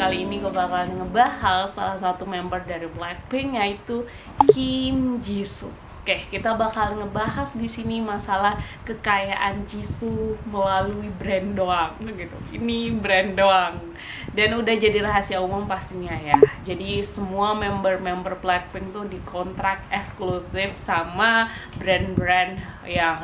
kali ini gue bakalan ngebahas salah satu member dari Blackpink, yaitu Kim Jisoo. Oke, kita bakal ngebahas di sini masalah kekayaan Jisoo melalui brand doang gitu. Ini brand doang. Dan udah jadi rahasia umum pastinya ya. Jadi semua member-member Blackpink tuh dikontrak eksklusif sama brand-brand yang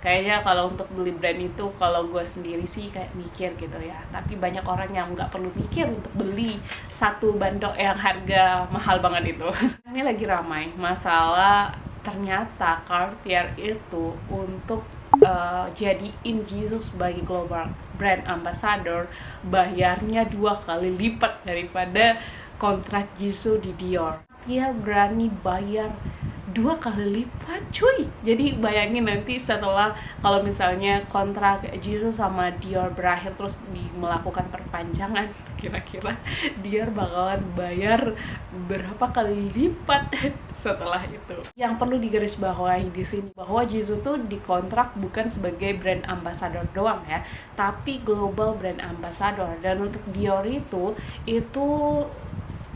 kayaknya kalau untuk beli brand itu, kalau gue sendiri sih kayak mikir gitu ya. Tapi banyak orang yang nggak perlu mikir untuk beli satu bandok yang harga mahal banget itu. Ini lagi ramai masalah ternyata Cartier itu untuk jadiin Jisoo sebagai global brand ambassador bayarnya 2 kali lipat daripada kontrak Jisoo di Dior. Cartier berani bayar 2 kali lipat cuy. Jadi bayangin nanti setelah kalau misalnya kontrak Jisoo sama Dior berakhir terus melakukan perpanjangan, kira-kira Dior bakalan bayar berapa kali lipat setelah itu. Yang perlu digarisbawahi di sini bahwa Jisoo tuh dikontrak bukan sebagai brand ambassador doang ya, tapi global brand ambassador. Dan untuk Dior itu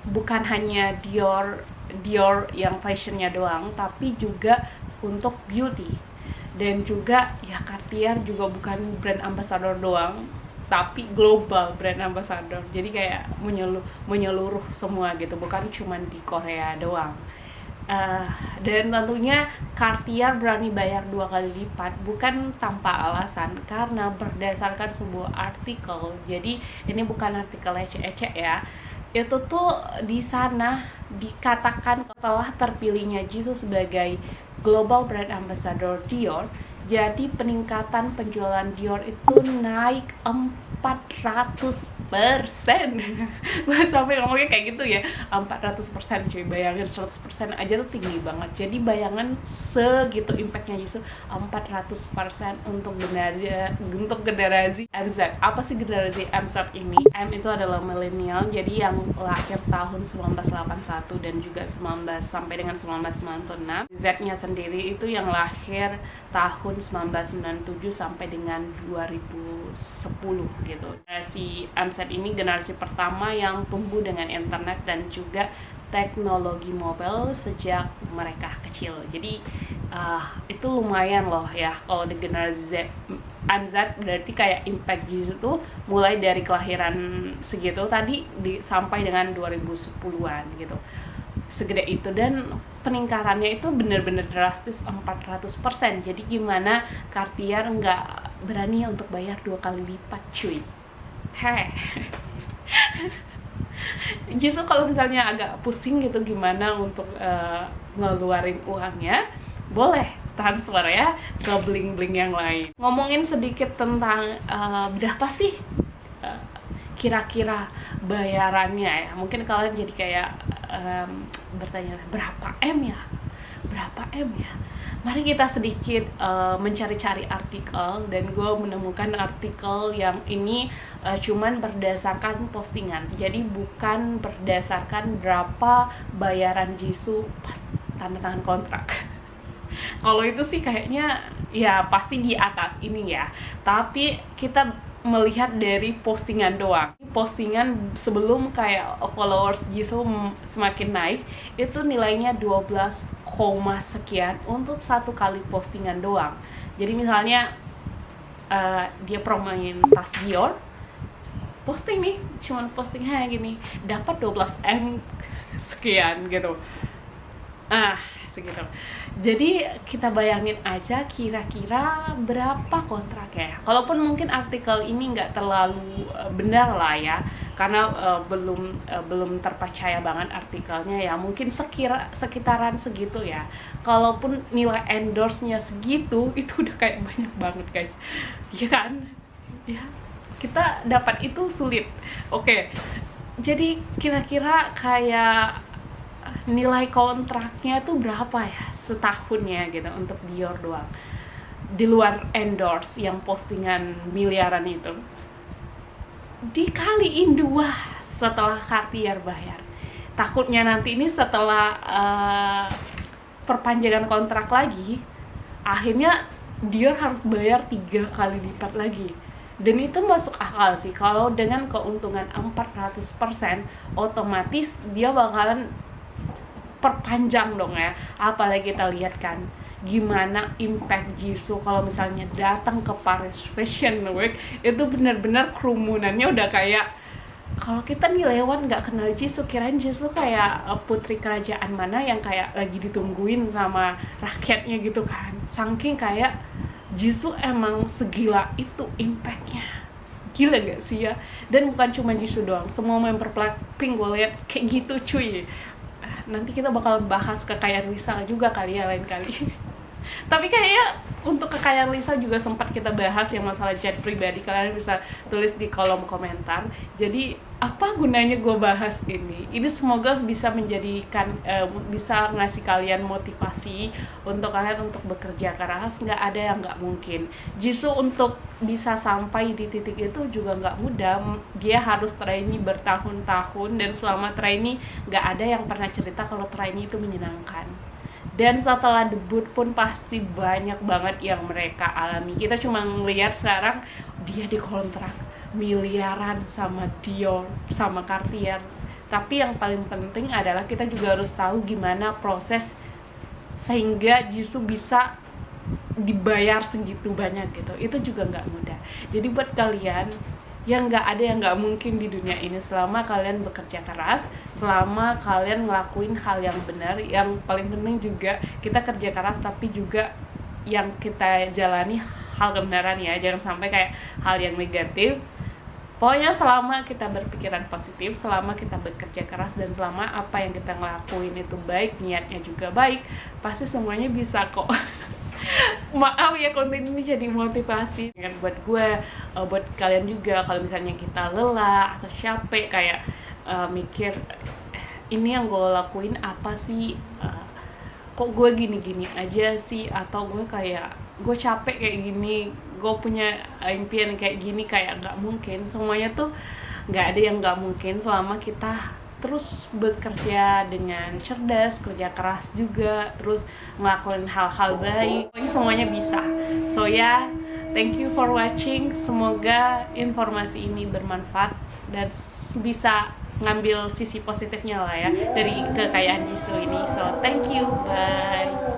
bukan hanya Dior yang fashionnya doang, tapi juga untuk beauty. Dan juga ya Cartier juga bukan brand ambassador doang, tapi global brand ambassador. Jadi kayak menyeluruh semua gitu, bukan cuma di Korea doang. Dan tentunya Cartier berani bayar 2 kali lipat bukan tanpa alasan, karena berdasarkan sebuah artikel. Jadi ini bukan artikel ecek-ecek ya. Itu tuh di sana dikatakan setelah terpilihnya Jisoo sebagai Global Brand Ambassador Dior, jadi peningkatan penjualan Dior itu naik 400%. Gue sampai ngomongnya kayak gitu ya, 400% cuy. Bayangin 100% aja tuh tinggi banget. Jadi bayangan segitu impactnya Jisoo, 400% untuk generasi MZ. Apa sih generasi MZ ini? M itu adalah milenial, jadi yang lahir tahun 1981 dan juga 19 sampai dengan 1996. Z-nya sendiri itu yang lahir tahun 1997 sampai dengan 2010 gitu. Generasi MZ ini generasi pertama yang tumbuh dengan internet dan juga teknologi mobile sejak mereka kecil. Jadi itu lumayan loh ya kalau di generasi MZ. Berarti kayak impact Jisoo tuh mulai dari kelahiran segitu tadi sampai dengan 2010-an gitu, segede itu. Dan peningkatannya itu bener-bener drastis, 400%. Jadi gimana Cartier nggak berani untuk bayar 2 kali lipat cuy. Jisoo kalau misalnya agak pusing gitu gimana untuk ngeluarin uangnya, boleh transfer ya ke bling-bling yang lain. Ngomongin sedikit tentang berapa sih kira-kira bayarannya ya. Mungkin kalian jadi kayak bertanya, berapa M ya? Mari kita sedikit mencari-cari artikel, dan gue menemukan artikel yang ini cuman berdasarkan postingan. Jadi bukan berdasarkan berapa bayaran Jisoo pas tanda tangan kontrak. Kalau itu sih kayaknya ya pasti di atas ini ya. Tapi kita melihat dari postingan doang. Postingan sebelum kayak followers Jisoo semakin naik, itu nilainya 12, sekian untuk 1 kali postingan doang. Jadi misalnya dia promoin tas Dior, posting nih, cuman postingnya gini, dapat 12M sekian gitu. Segitu. Jadi kita bayangin aja kira-kira berapa kontraknya. Kalaupun mungkin artikel ini nggak terlalu benar lah ya, karena belum terpercaya banget artikelnya ya. Mungkin sekitaran segitu ya. Kalaupun nilai endorse-nya segitu, itu udah kayak banyak banget guys. Ya kan? Ya, kita dapat itu sulit. Oke. Jadi kira-kira kayak nilai kontraknya tuh berapa ya setahunnya gitu untuk Dior doang, di luar endorse yang postingan miliaran itu, dikaliin 2 setelah Cartier bayar. Takutnya nanti ini setelah perpanjangan kontrak lagi, akhirnya Dior harus bayar 3 kali lipat lagi. Dan itu masuk akal sih, kalau dengan keuntungan 400%, otomatis dia bakalan perpanjang dong ya. Apalagi kita lihat kan gimana impact Jisoo kalau misalnya datang ke Paris Fashion Week, itu benar-benar kerumunannya udah kayak, kalau kita nih lewat nggak kenal Jisoo, kirain Jisoo kayak putri kerajaan mana yang kayak lagi ditungguin sama rakyatnya gitu kan. Saking kayak Jisoo emang segila itu impactnya. Gila gak sih ya? Dan bukan cuma Jisoo doang, semua member Blackpink gue liat kayak gitu cuy. Nanti kita bakal bahas kekayaan Lisa juga kali ya lain kali. Tapi kayaknya untuk kekayaan Lisa juga sempat kita bahas yang masalah jet pribadi. Kalian bisa tulis di kolom komentar. Jadi apa gunanya gue bahas ini? Ini semoga bisa menjadikan bisa ngasih kalian motivasi untuk kalian untuk bekerja keras. Nggak ada yang nggak mungkin. Jisoo untuk bisa sampai di titik itu juga nggak mudah. Dia harus trainee bertahun-tahun, dan selama trainee nggak ada yang pernah cerita kalau trainee itu menyenangkan. Dan setelah debut pun pasti banyak banget yang mereka alami. Kita cuma ngelihat sekarang dia dikontrak miliaran sama Dior, sama Cartier. Tapi yang paling penting adalah kita juga harus tahu gimana proses sehingga Jisoo bisa dibayar segitu banyak gitu. Itu juga nggak mudah. Jadi buat kalian, yang nggak ada yang nggak mungkin di dunia ini selama kalian bekerja keras, selama kalian ngelakuin hal yang benar. Yang paling penting juga kita kerja keras, tapi juga yang kita jalani hal kebenaran ya, jangan sampai kayak hal yang negatif. Pokoknya selama kita berpikiran positif, selama kita bekerja keras, dan selama apa yang kita ngelakuin itu baik, niatnya juga baik, pasti semuanya bisa kok. Maaf ya, konten ini jadi motivasi kan buat gue, buat kalian juga. Kalau misalnya kita lelah atau capek kayak mikir, ini yang gue lakuin apa sih, kok gue gini-gini aja sih, atau gue kayak gue capek kayak gini, gue punya impian kayak gini, kayak nggak mungkin. Semuanya tuh nggak ada yang nggak mungkin selama kita terus bekerja dengan cerdas, kerja keras juga, terus ngelakuin hal-hal baik. Pokoknya semuanya bisa. So ya, thank you for watching. Semoga informasi ini bermanfaat dan bisa ngambil sisi positifnya lah ya dari kekayaan Jisoo ini. So thank you, bye.